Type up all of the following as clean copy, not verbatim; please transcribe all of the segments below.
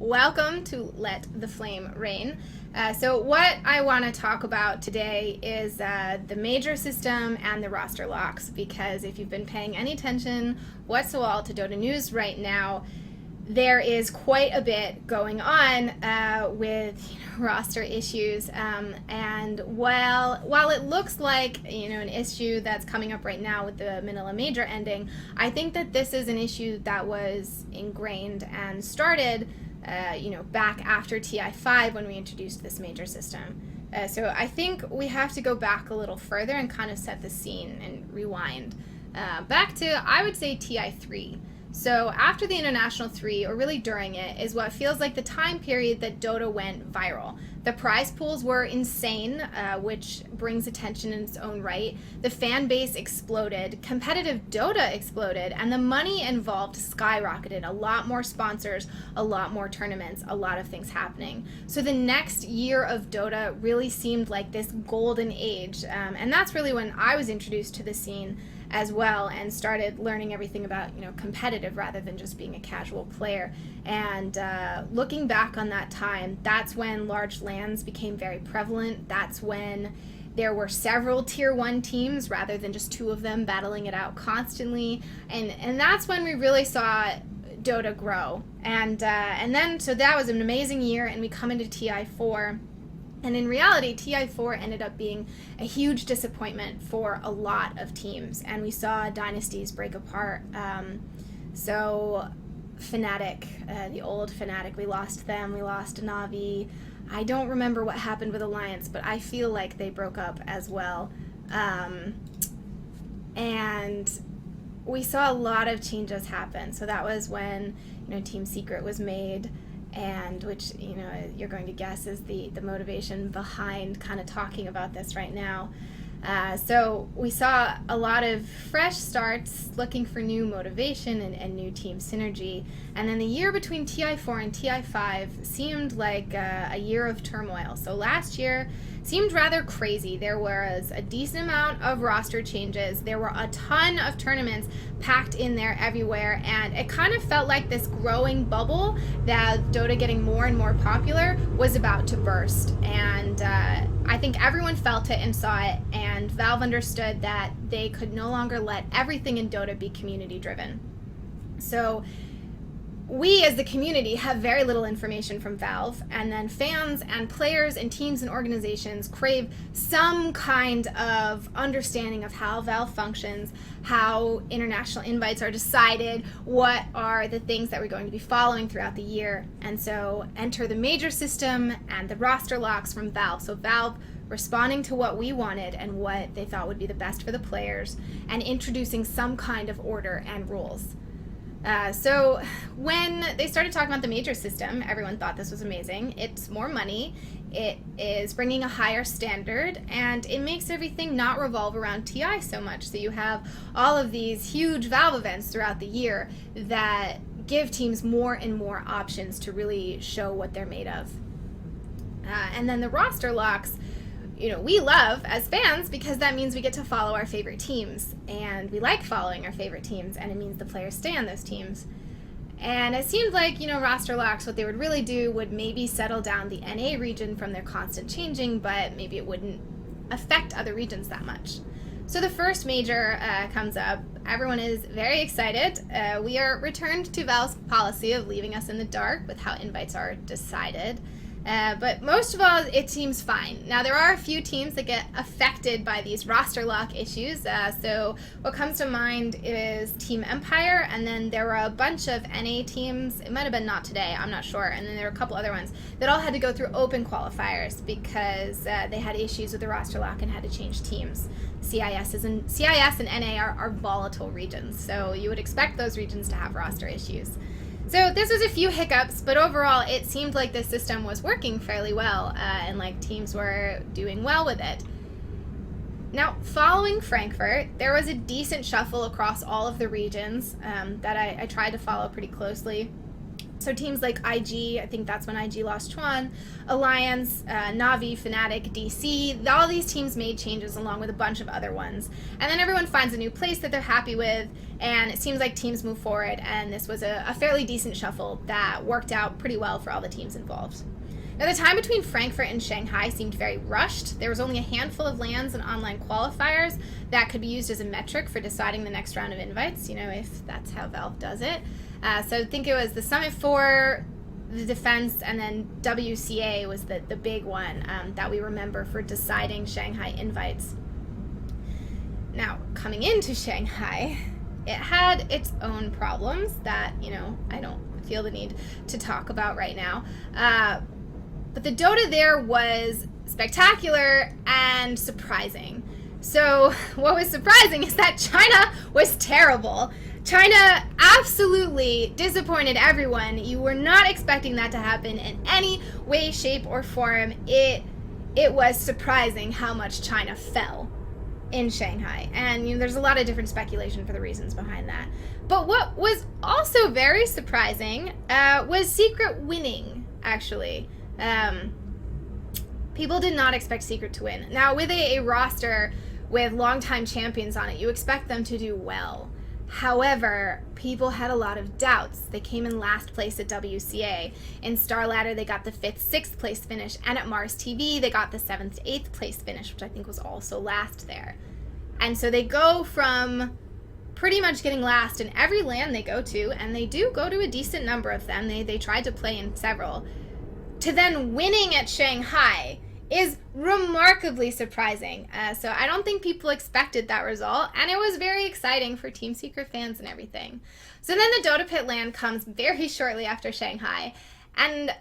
Welcome to Let the Flame Reign. So what I want to talk about today is the major system and the roster locks, because if you've been paying any attention whatsoever to Dota news right now, there is quite a bit going on with roster issues, and while it looks like an issue that's coming up right now with the Manila Major ending, I think that this is an issue that was ingrained and started back after TI5 when we introduced this major system. So I think we have to go back a little further and kind of set the scene and rewind back to, I would say, TI3. So after the International 3, or really during it, is what feels like the time period that Dota went viral. The prize pools were insane, which brings attention in its own right. The fan base exploded, competitive Dota exploded, and the money involved skyrocketed. A lot more sponsors, a lot more tournaments, a lot of things happening. So the next year of Dota really seemed like this golden age, and that's really when I was introduced to the scene as well and started learning everything about competitive rather than just being a casual player. And looking back on that time, that's when large LANs became very prevalent. That's when there were several tier 1 teams rather than just 2 of them battling it out constantly, and that's when we really saw Dota grow. And then so that was an amazing year, and we come into TI4. And in reality, TI4 ended up being a huge disappointment for a lot of teams, and we saw dynasties break apart. So Fnatic, the old Fnatic, we lost them, we lost Navi. I don't remember what happened with Alliance, but I feel like they broke up as well. And we saw a lot of changes happen. So that was when Team Secret was made, and which you're going to guess is the motivation behind kind of talking about this right now. So we saw a lot of fresh starts, looking for new motivation and new team synergy. And then the year between TI4 and TI5 seemed like a year of turmoil. So last year seemed rather crazy. There was a decent amount of roster changes. There were a ton of tournaments packed in there everywhere, and it kind of felt like this growing bubble that Dota getting more and more popular was about to burst. And I think everyone felt it and saw it, and Valve understood that they could no longer let everything in Dota be community driven. So we as the community have very little information from Valve, and then fans and players and teams and organizations crave some kind of understanding of how Valve functions, how international invites are decided, what are the things that we're going to be following throughout the year. And so enter the major system and the roster locks from Valve. So Valve responding to what we wanted and what they thought would be the best for the players, and introducing some kind of order and rules. So when they started talking about the major system, everyone thought this was amazing. It's more money, it is bringing a higher standard, and it makes everything not revolve around TI so much. So you have all of these huge Valve events throughout the year that give teams more and more options to really show what they're made of. And then the roster locks, we love as fans, because that means we get to follow our favorite teams, and we like following our favorite teams, and it means the players stay on those teams. And it seemed like, roster locks, what they would really do would maybe settle down the NA region from their constant changing, but maybe it wouldn't affect other regions that much. So the first major comes up. Everyone is very excited. We are returned to Valve's policy of leaving us in the dark with how invites are decided. But most of all, it seems fine. Now, there are a few teams that get affected by these roster lock issues. So what comes to mind is Team Empire, and then there were a bunch of NA teams. It might have been Not Today, I'm not sure. And then there were a couple other ones that all had to go through open qualifiers because they had issues with the roster lock and had to change teams. CIS and NA are volatile regions, so you would expect those regions to have roster issues. So this was a few hiccups, but overall it seemed like the system was working fairly well, and like teams were doing well with it. Now, following Frankfurt, there was a decent shuffle across all of the regions that I tried to follow pretty closely. So teams like IG, I think that's when IG lost Chuan, Alliance, Navi, Fnatic, DC, all these teams made changes along with a bunch of other ones. And then everyone finds a new place that they're happy with, and it seems like teams move forward, and this was a fairly decent shuffle that worked out pretty well for all the teams involved. Now, the time between Frankfurt and Shanghai seemed very rushed. There was only a handful of LANs and online qualifiers that could be used as a metric for deciding the next round of invites, if that's how Valve does it. So I think it was the Summit 4, the Defense, and then WCA was the big one that we remember for deciding Shanghai invites. Now, coming into Shanghai, it had its own problems that, I don't feel the need to talk about right now. But the Dota there was spectacular and surprising. So what was surprising is that China was terrible. China absolutely disappointed everyone. You were not expecting that to happen in any way, shape, or form. It was surprising how much China fell in Shanghai. And there's a lot of different speculation for the reasons behind that. But what was also very surprising was Secret winning, actually. People did not expect Secret to win. Now, with a roster with longtime champions on it, you expect them to do well. However, people had a lot of doubts. They came in last place at WCA. In Star Ladder, they got the 5th, 6th place finish. And at Mars TV, they got the 7th to 8th place finish, which I think was also last there. And so they go from pretty much getting last in every LAN they go to, and they do go to a decent number of them. They tried to play in several, to then winning at Shanghai is remarkably surprising. So I don't think people expected that result, and it was very exciting for Team Secret fans and everything. So then the Dota Pit LAN comes very shortly after Shanghai, and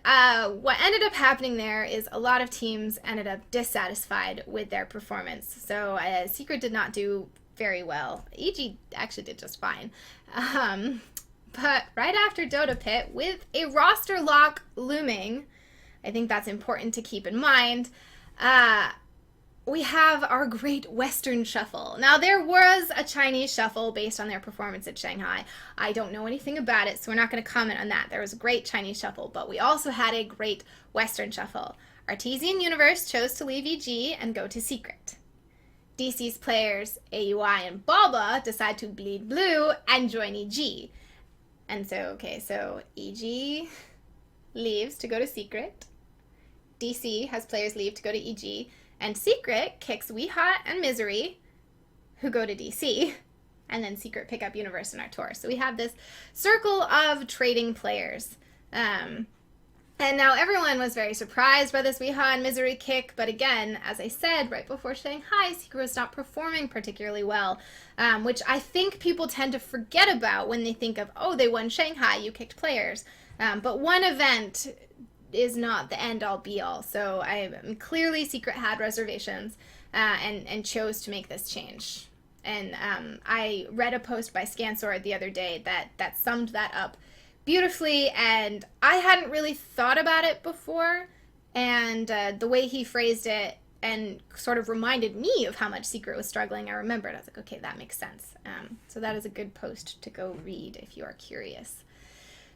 what ended up happening there is a lot of teams ended up dissatisfied with their performance. So Secret did not do very well. EG actually did just fine. But right after Dota Pit, with a roster lock looming, I think that's important to keep in mind, we have our Great Western Shuffle. Now, there was a Chinese shuffle based on their performance at Shanghai. I don't know anything about it, so we're not going to comment on that. There was a great Chinese shuffle, but we also had a Great Western Shuffle. Artesian Universe chose to leave EG and go to Secret. DC's players, AUI and Baba, decide to bleed blue and join EG. And so EG leaves to go to Secret. DC has players leave to go to EG, and Secret kicks Weehot and Misery, who go to DC, and then Secret pick up Universe in our tour. So we have this circle of trading players. And now everyone was very surprised by this Weehot and Misery kick, but again, as I said right before Shanghai, Secret was not performing particularly well, which I think people tend to forget about when they think of, oh, they won Shanghai, you kicked players. But one event is not the end-all be-all. So clearly Secret had reservations and chose to make this change. And I read a post by Scansword the other day that summed that up beautifully, and I hadn't really thought about it before, and the way he phrased it and sort of reminded me of how much Secret was struggling, I remembered. I was like, okay, that makes sense. So that is a good post to go read if you are curious.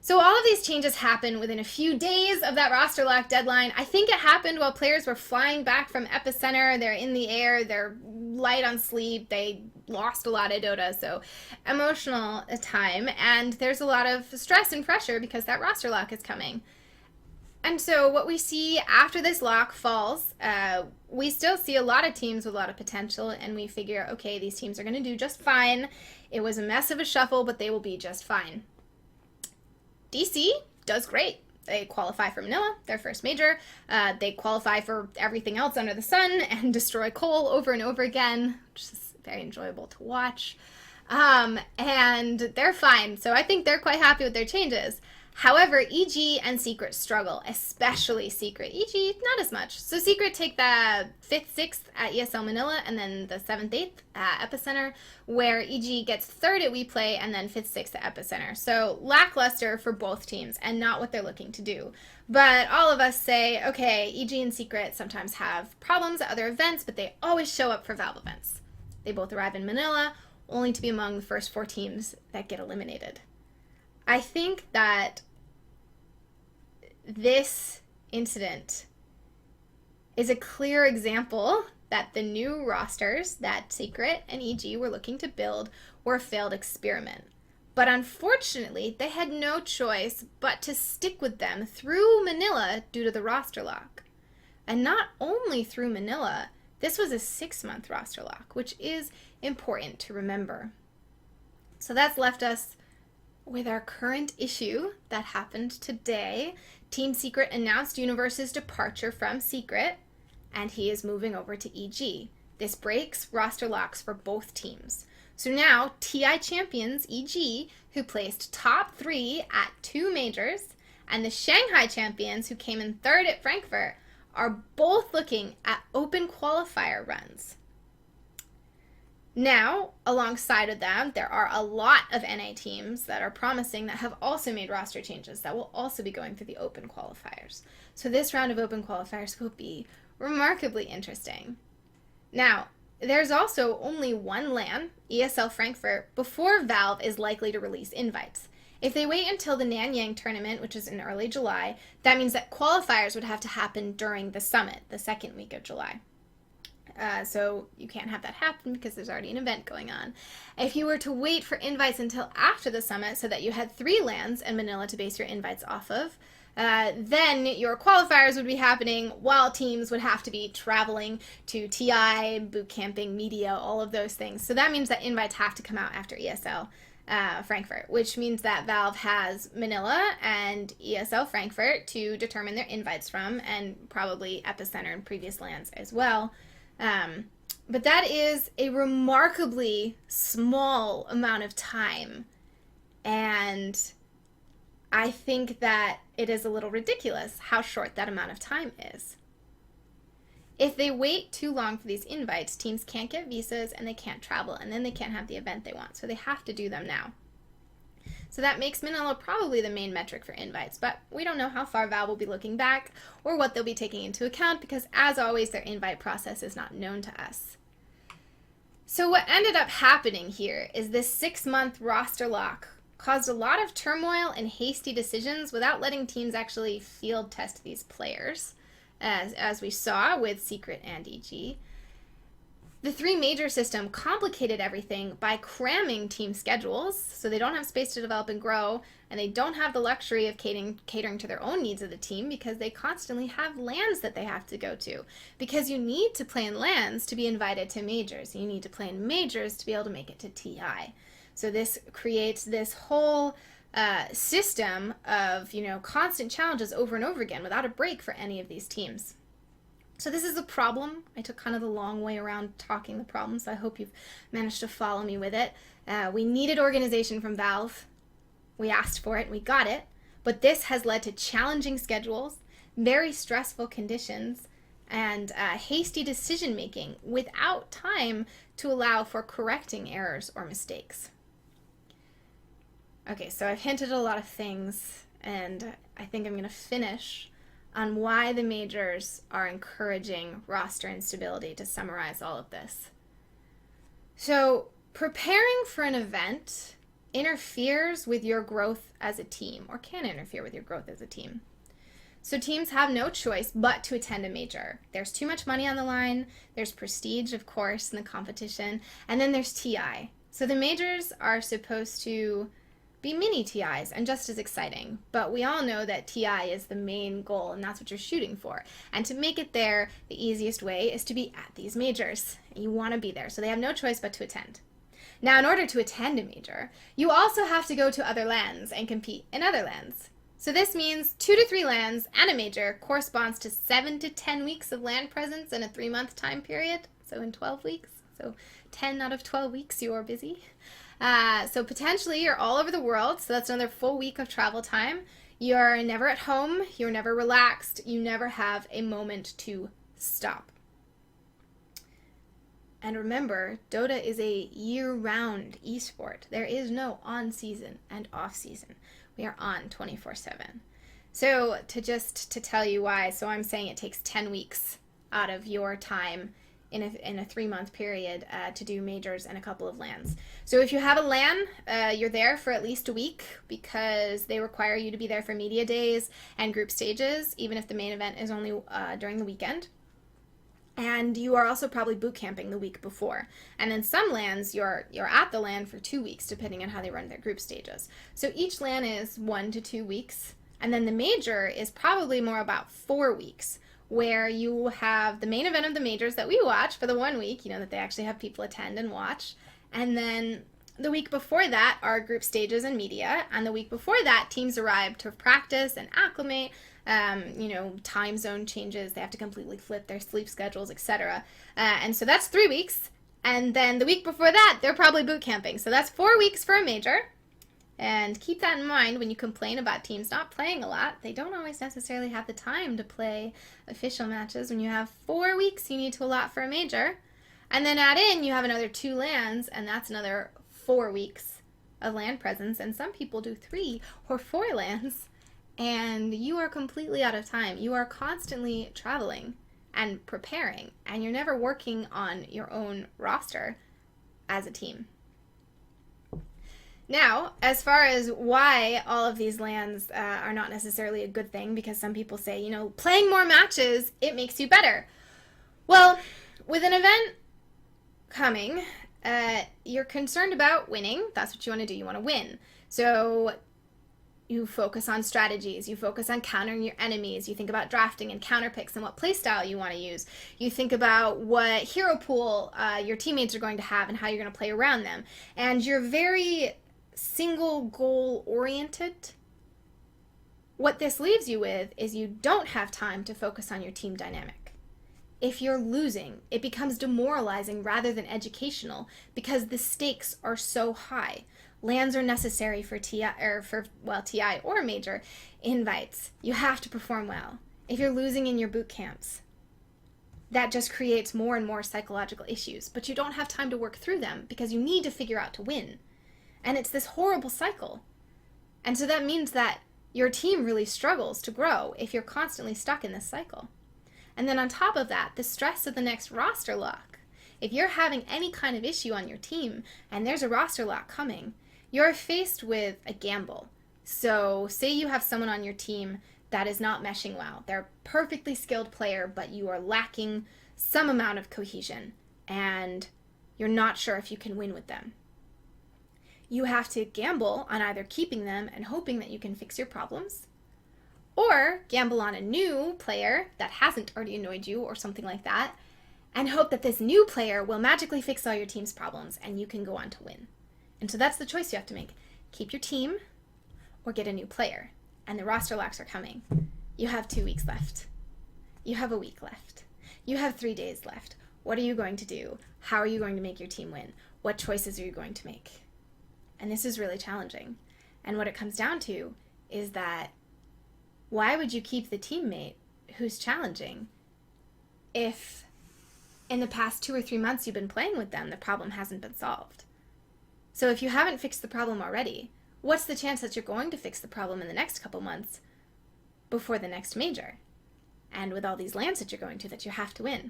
So all of these changes happened within a few days of that roster lock deadline. I think it happened while players were flying back from Epicenter. They're in the air. They're light on sleep. They lost a lot of Dota, so emotional time. And there's a lot of stress and pressure because that roster lock is coming. And so what we see after this lock falls, we still see a lot of teams with a lot of potential, and we figure, okay, these teams are going to do just fine. It was a mess of a shuffle, but they will be just fine. DC does great. They qualify for Manila, their first major. They qualify for everything else under the sun and destroy Cole over and over again, which is very enjoyable to watch. And they're fine. So I think they're quite happy with their changes. However, EG and Secret struggle, especially Secret. EG, not as much. So Secret take the 5th, 6th at ESL Manila, and then the 7th, 8th at Epicenter, where EG gets 3rd at WePlay, and then 5th, 6th at Epicenter. So lackluster for both teams, and not what they're looking to do. But all of us say, okay, EG and Secret sometimes have problems at other events, but they always show up for Valve events. They both arrive in Manila, only to be among the first 4 teams that get eliminated. I think that this incident is a clear example that the new rosters that Secret and EG were looking to build were a failed experiment. But unfortunately, they had no choice but to stick with them through Manila due to the roster lock. And not only through Manila, this was a 6-month roster lock, which is important to remember. So that's left us with our current issue that happened today. Team Secret announced Universe's departure from Secret, and he is moving over to EG. This breaks roster locks for both teams. So now, TI champions EG, who placed top 3 at 2 majors, and the Shanghai champions, who came in 3rd at Frankfurt, are both looking at open qualifier runs. Now, alongside of them, there are a lot of NA teams that are promising that have also made roster changes that will also be going through the open qualifiers. So this round of open qualifiers will be remarkably interesting. Now, there's also only one LAN, ESL Frankfurt, before Valve is likely to release invites. If they wait until the Nanyang tournament, which is in early July, that means that qualifiers would have to happen during the summit, the 2nd week of July. So you can't have that happen because there's already an event going on. If you were to wait for invites until after the summit so that you had 3 LANs and Manila to base your invites off of, then your qualifiers would be happening while teams would have to be traveling to TI, boot camping, media, all of those things. So that means that invites have to come out after ESL Frankfurt, which means that Valve has Manila and ESL Frankfurt to determine their invites from, and probably Epicenter and previous LANs as well. But that is a remarkably small amount of time, and I think that it is a little ridiculous how short that amount of time is. If they wait too long for these invites, teams can't get visas and they can't travel, and then they can't have the event they want, so they have to do them now. So that makes Manila probably the main metric for invites, but we don't know how far Valve will be looking back or what they'll be taking into account because, as always, their invite process is not known to us. So what ended up happening here is this 6-month roster lock caused a lot of turmoil and hasty decisions without letting teams actually field test these players, as we saw with Secret and EG. The 3 major system complicated everything by cramming team schedules, so they don't have space to develop and grow, and they don't have the luxury of catering to their own needs of the team because they constantly have LANs that they have to go to. Because you need to play in LANs to be invited to majors. You need to play in majors to be able to make it to TI. So this creates this whole system of, constant challenges over and over again without a break for any of these teams. So this is a problem. I took kind of the long way around talking the problem, so I hope you've managed to follow me with it. We needed organization from Valve. We asked for it, and we got it. But this has led to challenging schedules, very stressful conditions, and hasty decision-making without time to allow for correcting errors or mistakes. Okay, so I've hinted at a lot of things, and I think I'm going to finish on why the majors are encouraging roster instability to summarize all of this. So, preparing for an event interferes with your growth as a team, or can interfere with your growth as a team. So teams have no choice but to attend a major. There's too much money on the line, there's prestige, of course, in the competition, and then there's TI. So the majors are supposed to be mini TIs and just as exciting, but we all know that TI is the main goal and that's what you're shooting for. And to make it there, the easiest way is to be at these majors. You want to be there, so they have no choice but to attend. Now, in order to attend a major, you also have to go to other LANs and compete in other LANs. So this means 2 to 3 LANs and a major corresponds to 7 to 10 weeks of LAN presence in a 3-month time period, so in 12 weeks. So 10 out of 12 weeks you are busy. So potentially you're all over the world, so that's another full week of travel time. You're never at home, you're never relaxed, you never have a moment to stop. And remember, Dota is a year-round esport. There is no on-season and off-season. We are on 24/7. So to tell you why, so I'm saying it takes 10 weeks out of your time in a 3-month period to do majors and a couple of LANs. So if you have a LAN, you're there for at least a week because they require you to be there for media days and group stages, even if the main event is only during the weekend. And you are also probably boot camping the week before. And in some LANs, you're at the LAN for 2 weeks, depending on how they run their group stages. So each LAN is 1 to 2 weeks. And then the major is probably more about 4 weeks, where you have the main event of the majors that we watch for the 1 week, that they actually have people attend and watch. And then the week before that are group stages and media. And the week before that, teams arrive to practice and acclimate. Time zone changes. They have to completely flip their sleep schedules, etc. And so that's 3 weeks. And then the week before that, they're probably boot camping. So that's 4 weeks for a major. And keep that in mind when you complain about teams not playing a lot. They don't always necessarily have the time to play official matches. When you have 4 weeks you need to allot for a major. And then add in, you have another 2 LANs, and that's another 4 weeks of LAN presence. And some people do 3 or 4 LANs. And you are completely out of time. You are constantly traveling and preparing, and you're never working on your own roster as a team. Now, as far as why all of these LANs are not necessarily a good thing, because some people say, playing more matches, it makes you better. Well, with an event coming, you're concerned about winning. That's what you want to do. You want to win. So you focus on strategies, you focus on countering your enemies, you think about drafting and counter picks and what playstyle you want to use. You think about what hero pool your teammates are going to have and how you're going to play around them. And you're very single goal oriented. What this leaves you with is you don't have time to focus on your team dynamic. If you're losing, it becomes demoralizing rather than educational because the stakes are so high. LANs are necessary for TI or major invites. You have to perform well. If you're losing in your boot camps, that just creates more and more psychological issues, but you don't have time to work through them because you need to figure out to win. And it's this horrible cycle. And so that means that your team really struggles to grow if you're constantly stuck in this cycle. And then on top of that, the stress of the next roster lock. If you're having any kind of issue on your team and there's a roster lock coming, you're faced with a gamble. So say you have someone on your team that is not meshing well. They're a perfectly skilled player, but you are lacking some amount of cohesion, and you're not sure if you can win with them. You have to gamble on either keeping them and hoping that you can fix your problems, or gamble on a new player that hasn't already annoyed you or something like that, and hope that this new player will magically fix all your team's problems and you can go on to win. And so that's the choice you have to make. Keep your team or get a new player. And the roster locks are coming. You have 2 weeks left. You have a week left. You have 3 days left. What are you going to do? How are you going to make your team win? What choices are you going to make? And this is really challenging. And what it comes down to is that why would you keep the teammate who's challenging if in the past 2 or 3 months you've been playing with them, the problem hasn't been solved? So if you haven't fixed the problem already, what's the chance that you're going to fix the problem in the next couple months before the next major? And with all these LANs that you're going to that you have to win.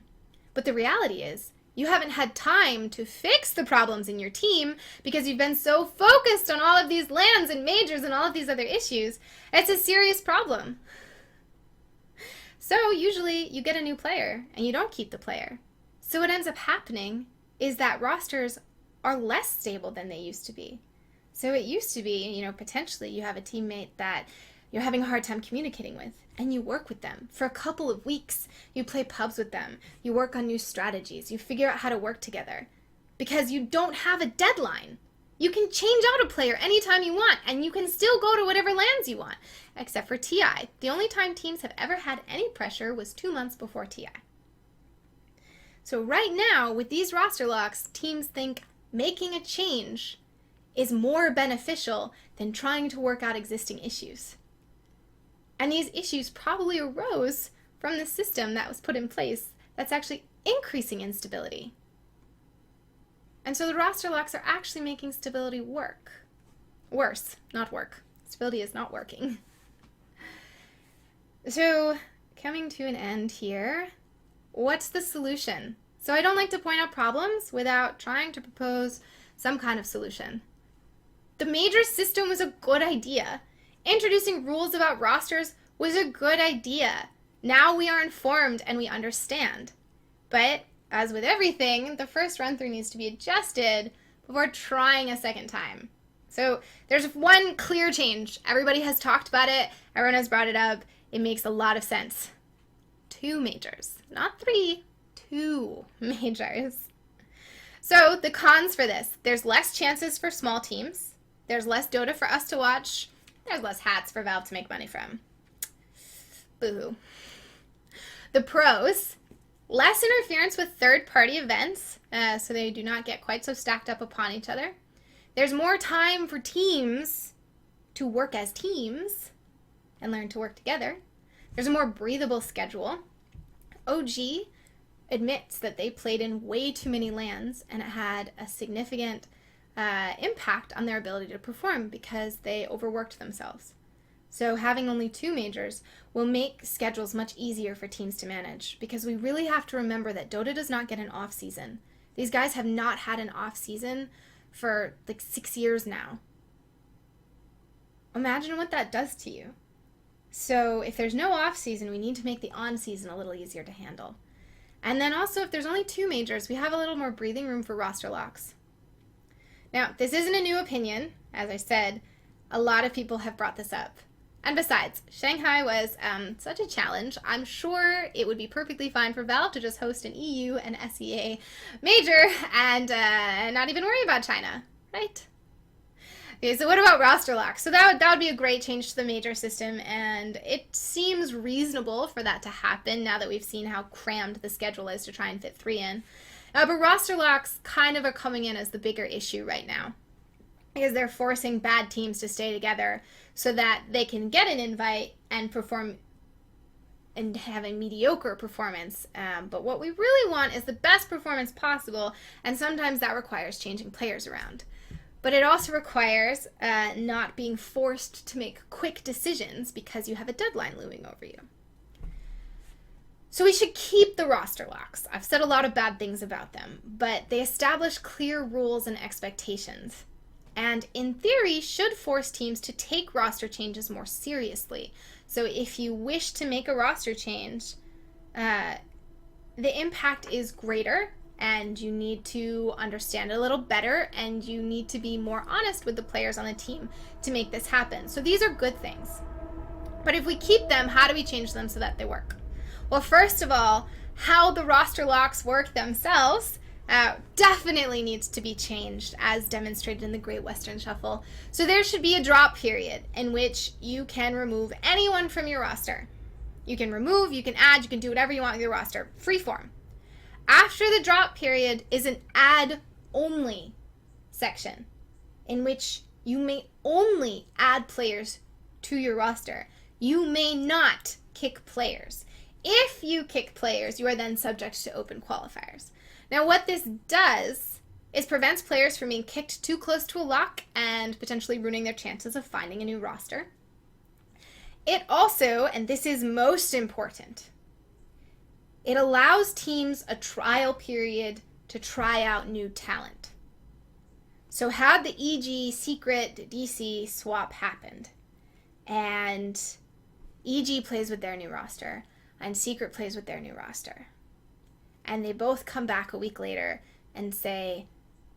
But the reality is, you haven't had time to fix the problems in your team because you've been so focused on all of these LANs and majors and all of these other issues. It's a serious problem. So usually you get a new player and you don't keep the player. So what ends up happening is that rosters are less stable than they used to be. So it used to be, potentially you have a teammate that you're having a hard time communicating with, and you work with them for a couple of weeks. You play pubs with them. You work on new strategies. You figure out how to work together because you don't have a deadline. You can change out a player anytime you want, and you can still go to whatever LANs you want, except for TI. The only time teams have ever had any pressure was 2 months before TI. So right now, with these roster locks, teams think making a change is more beneficial than trying to work out existing issues. And these issues probably arose from the system that was put in place that's actually increasing instability. And so the roster locks are actually making stability worse, not work. Stability is not working. So coming to an end here, what's the solution? So I don't like to point out problems without trying to propose some kind of solution. The major system was a good idea. Introducing rules about rosters was a good idea. Now we are informed and we understand. But as with everything, the first run through needs to be adjusted before trying a second time. So there's one clear change. Everybody has talked about it. Everyone has brought it up. It makes a lot of sense. 2 majors, not 3, 2 majors. So the cons for this: there's less chances for small teams. There's less Dota for us to watch. There's less hats for Valve to make money from. Boo-hoo. The pros: less interference with third-party events, so they do not get quite so stacked up upon each other. There's more time for teams to work as teams and learn to work together. There's a more breathable schedule. OG admits that they played in way too many LANs, and it had a significant impact on their ability to perform because they overworked themselves. So having only 2 majors will make schedules much easier for teams to manage, because we really have to remember that Dota does not get an off season. These guys have not had an off season for like 6 years now. Imagine what that does to you. So if there's no off season, we need to make the on season a little easier to handle. And then also, if there's only 2 majors, we have a little more breathing room for roster locks. Now, this isn't a new opinion. As I said, a lot of people have brought this up. And besides, Shanghai was such a challenge. I'm sure it would be perfectly fine for Valve to just host an EU and SEA major and not even worry about China, right? Okay, so what about roster locks? So that would be a great change to the major system, and it seems reasonable for that to happen now that we've seen how crammed the schedule is to try and fit 3 in. But roster locks kind of are coming in as the bigger issue right now, because they're forcing bad teams to stay together so that they can get an invite and perform and have a mediocre performance. But what we really want is the best performance possible, and sometimes that requires changing players around. But it also requires not being forced to make quick decisions because you have a deadline looming over you. So we should keep the roster locks. I've said a lot of bad things about them, but they establish clear rules and expectations, and in theory should force teams to take roster changes more seriously. So if you wish to make a roster change, the impact is greater, and you need to understand it a little better, and you need to be more honest with the players on the team to make this happen. So these are good things. But if we keep them, how do we change them so that they work? Well, first of all, how the roster locks work themselves definitely needs to be changed, as demonstrated in the Great Western Shuffle. So there should be a drop period in which you can remove anyone from your roster. You can remove, you can add, you can do whatever you want with your roster. Freeform. After the drop period is an add-only section in which you may only add players to your roster. You may not kick players. If you kick players, you are then subject to open qualifiers. Now, what this does is prevents players from being kicked too close to a lock and potentially ruining their chances of finding a new roster. It also, and this is most important, it allows teams a trial period to try out new talent. So had the EG Secret DC swap happened, and EG plays with their new roster, and Secret plays with their new roster, and they both come back a week later and say,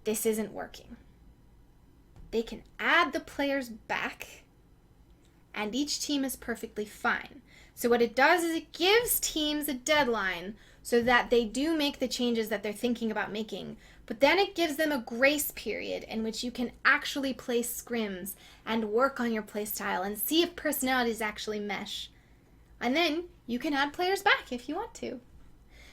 this isn't working, they can add the players back, and each team is perfectly fine. So what it does is it gives teams a deadline so that they do make the changes that they're thinking about making, but then it gives them a grace period in which you can actually play scrims and work on your playstyle and see if personalities actually mesh. And then you can add players back if you want to.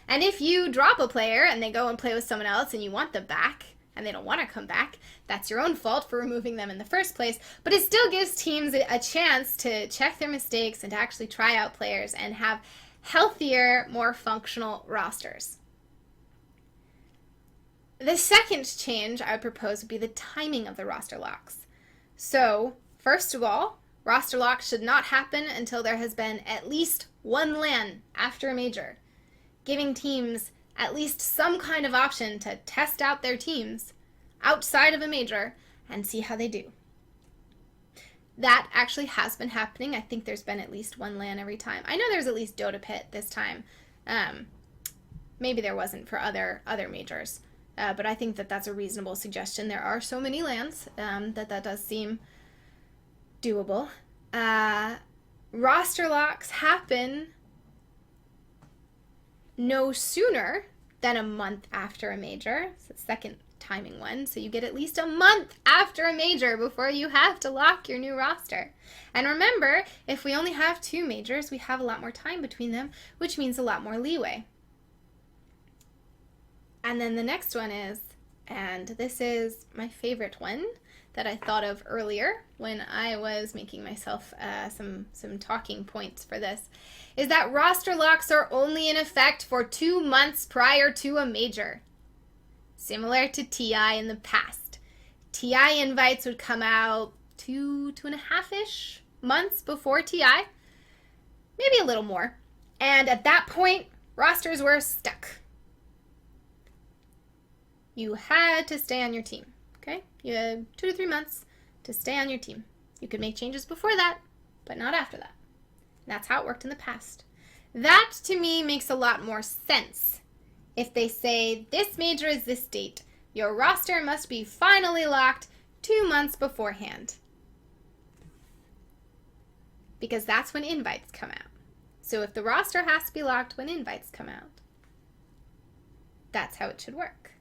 And if you drop a player and they go and play with someone else and you want them back and they don't want to come back, that's your own fault for removing them in the first place, but it still gives teams a chance to check their mistakes and to actually try out players and have healthier, more functional rosters. The second change I would propose would be the timing of the roster locks. So, first of all, roster locks should not happen until there has been at least one LAN after a major, giving teams at least some kind of option to test out their teams outside of a major and see how they do. That actually has been happening. I think there's been at least one LAN every time. I know there's at least Dota Pit this time. Maybe there wasn't for other majors. But I think that that's a reasonable suggestion. There are so many LANs that does seem doable. Roster locks happen no sooner than a month after a major. It's the second timing one, so you get at least a month after a major before you have to lock your new roster. And remember, if we only have 2 majors, we have a lot more time between them, which means a lot more leeway. And then the next one is, and this is my favorite one that I thought of earlier when I was making myself some talking points for this, is that roster locks are only in effect for 2 months prior to a major. Similar to TI in the past. TI invites would come out 2.5-ish months before TI, maybe a little more. And at that point, rosters were stuck. You had to stay on your team, okay? You had 2 to 3 months to stay on your team. You could make changes before that, but not after that. That's how it worked in the past. That, to me, makes a lot more sense. If they say, this major is this date, your roster must be finally locked 2 months beforehand. Because that's when invites come out. So if the roster has to be locked when invites come out, that's how it should work.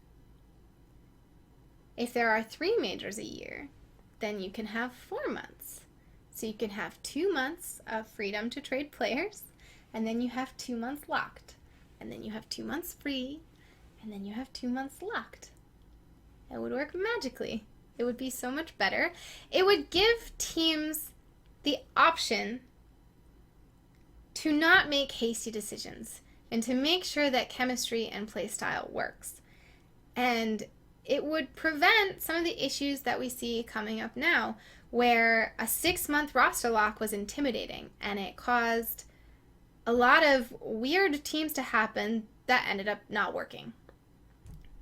If there are 3 majors a year, then you can have 4 months. So you can have 2 months of freedom to trade players, and then you have 2 months locked. And then you have 2 months free, and then you have 2 months locked. It would work magically. It would be so much better. It would give teams the option to not make hasty decisions and to make sure that chemistry and playstyle works. And it would prevent some of the issues that we see coming up now, where a 6-month roster lock was intimidating and it caused a lot of weird teams to happen that ended up not working.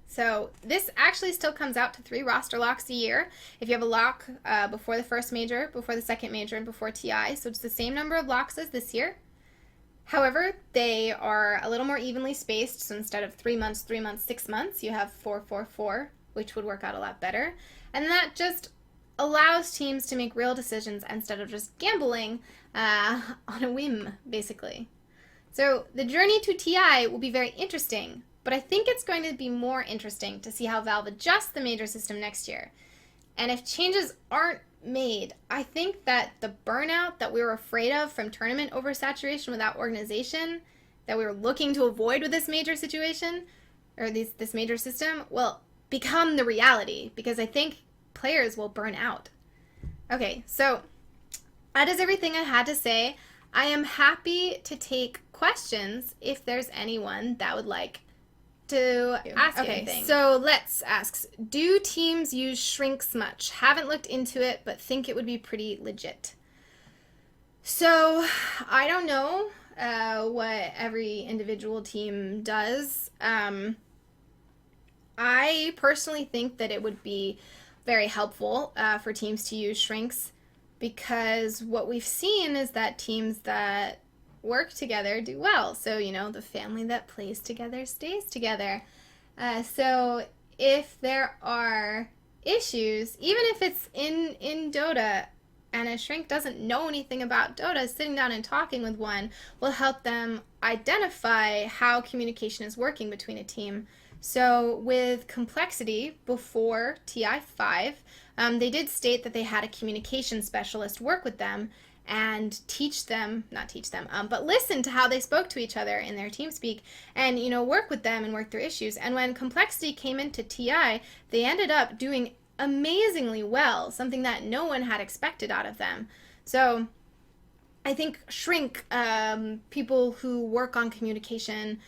So this actually still comes out to 3 roster locks a year. If you have a lock before the first major, before the second major, and before TI, so it's the same number of locks as this year. However, they are a little more evenly spaced, so instead of 3 months, 3 months, 6 months, you have 4, 4, 4, which would work out a lot better. And that just allows teams to make real decisions instead of just gambling on a whim, basically. So the journey to TI will be very interesting, but I think it's going to be more interesting to see how Valve adjusts the major system next year. And if changes aren't made, I think that the burnout that we were afraid of from tournament oversaturation without organization, that we were looking to avoid with this major situation, or this major system, will become the reality, because I think players will burn out. Okay, so that is everything I had to say. I am happy to take questions if there's anyone that would like to ask anything. So let's ask, do teams use shrinks much? Haven't looked into it, but think it would be pretty legit. So I don't know what every individual team does. I personally think that it would be very helpful for teams to use shrinks, because what we've seen is that teams that work together do well. So, you know, the family that plays together stays together. So if there are issues, even if it's in Dota, and a shrink doesn't know anything about Dota, sitting down and talking with one will help them identify how communication is working between a team. So with Complexity, before TI5, they did state that they had a communication specialist work with them and but listen to how they spoke to each other in their team speak, and, you know, work with them and work through issues. And when Complexity came into TI, they ended up doing amazingly well, something that no one had expected out of them. So I think shrink, people who work on communication,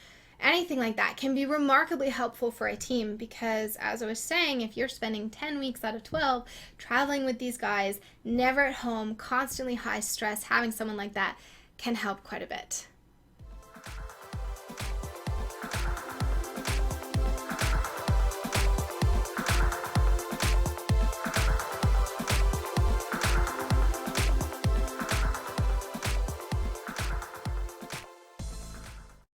anything like that, can be remarkably helpful for a team, because, as I was saying, if you're spending 10 weeks out of 12 traveling with these guys, never at home, constantly high stress, having someone like that can help quite a bit.